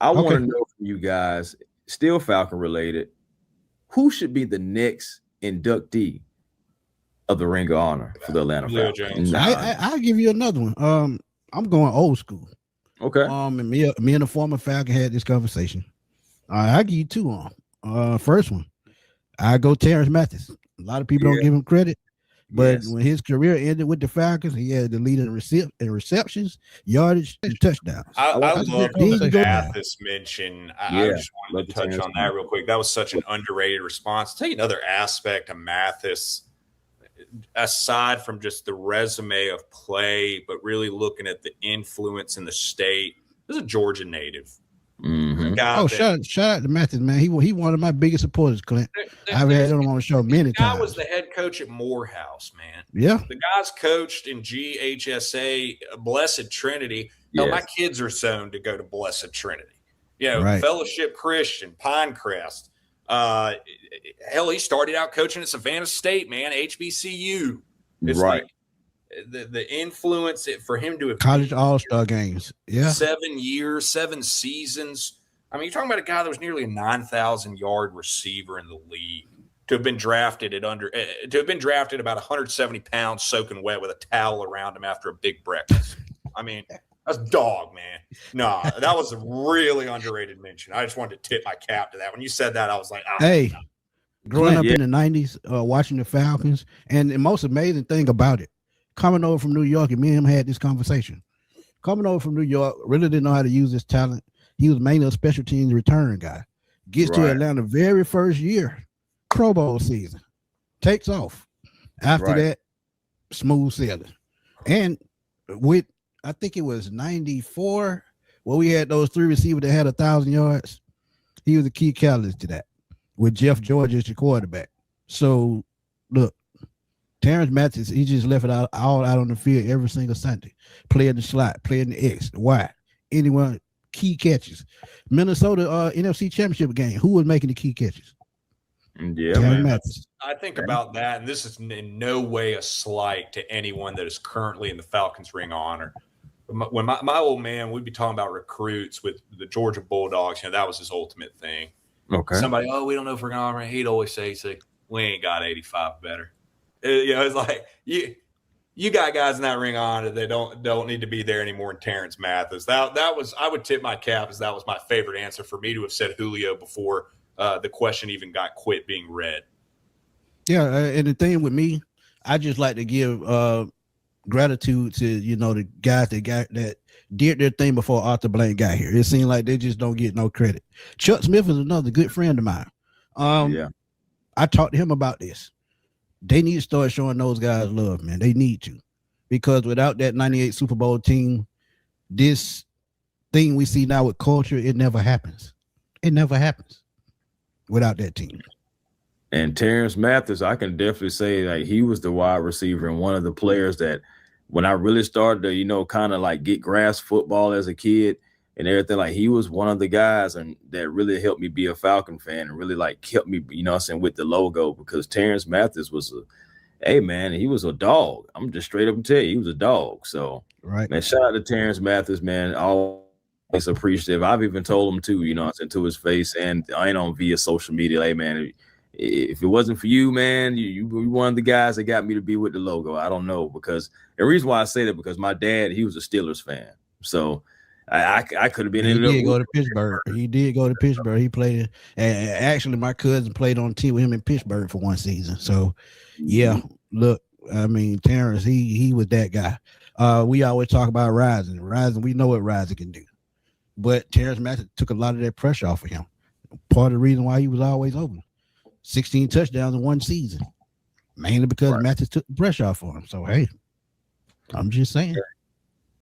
I want Okay. to know from you guys, still Falcon related, who should be the next inductee of the Ring of Honor for the Atlanta Julio Falcons? Jones. I'll give you another one. I'm going old school. Okay. And me and the former Falcon had this conversation. I'll give you two on. First one, I go Terrence Mathis. A lot of people don't give him credit, but when his career ended with the Falcons, he had the lead in receptions, yardage, and touchdowns. I love the Mathis mention. I just wanted to touch on that real quick. That was such an underrated response. I'll tell you another aspect of Mathis, aside from just the resume of play, but really looking at the influence in the state. This is a Georgia native. Mm-hmm. Shout out to Mathis, man. He one of my biggest supporters, Clint. I've had him on the show many times. The guy was the head coach at Morehouse, man. Yeah. The guy's coached in GHSA, Blessed Trinity. Yes. Hell, my kids are zoned to go to Blessed Trinity. Fellowship Christian, Pinecrest. Hell, he started out coaching at Savannah State, man, HBCU. It's right. Like the influence for him to have college all-star games. Yeah. 7 years, 7 seasons. I mean, you're talking about a guy that was nearly a 9,000-yard receiver in the league to have been drafted about 170 pounds soaking wet with a towel around him after a big breakfast. I mean, that's dog, man. No, that was a really underrated mention. I just wanted to tip my cap to that. When you said that, I was like, hey, growing up in the 90s, watching the Falcons, and the most amazing thing about it, coming over from New York, and me and him had this conversation. Coming over from New York, really didn't know how to use his talent. He was mainly a special teams return guy. Gets to Atlanta very first year, Pro Bowl season, takes off. After that, smooth sailing. And with, I think it was 94, where we had those 3 receivers that had 1,000 yards. He was a key catalyst to that, with Jeff George as your quarterback. So, look, Terrence Mathis, he just left it all out on the field every single Sunday. Playing the slot, playing the X, the Y, anyone, key catches. Minnesota NFC Championship game, who was making the key catches? Yeah, Terrence Mathis. I think about that, and this is in no way a slight to anyone that is currently in the Falcons Ring of Honor. When my old man, we'd be talking about recruits with the Georgia Bulldogs, that was his ultimate thing. Okay. Somebody, we don't know if we're going to honor. He'd always say, we ain't got 85 better. It's like you got guys in that Ring of Honor that don't need to be there anymore. And Terrence Mathis, that was, I would tip my cap as that was my favorite answer for me to have said Julio before the question even got quit being read. Yeah, and the thing with me, I just like to give gratitude to the guys that did their thing before Arthur Blank got here. It seemed like they just don't get no credit. Chuck Smith is another good friend of mine. I talked to him about this. They need to start showing those guys love, man. They need to, because without that 98 Super Bowl team, this thing we see now with culture, it never happens. It never happens without that team. And Terrence Mathis, I can definitely say like he was the wide receiver and one of the players that when I really started to, kind of like get grasp football as a kid and everything, like he was one of the guys and that really helped me be a Falcon fan and really like kept me, with the logo, because Terrence Mathis was he was a dog. I'm just straight up and tell you, he was a dog. So, man, shout out to Terrence Mathis, man. Always appreciative. I've even told him too, to his face and I ain't on via social media. Like, man, if it wasn't for you, man, you were one of the guys that got me to be with the logo. I don't know, because the reason why I say that, because my dad, he was a Steelers fan. So I could have been in He did go to Pittsburgh. He did go to Pittsburgh. He played, and actually my cousin played on a team with him in Pittsburgh for one season. So yeah, look, I mean, Terrence, he was that guy. We always talk about Rising. We know what Rising can do. But Terrence Mathis took a lot of that pressure off of him. Part of the reason why he was always open. 16 touchdowns in one season, mainly because Mathis took the pressure off on him. So, hey, I'm just saying.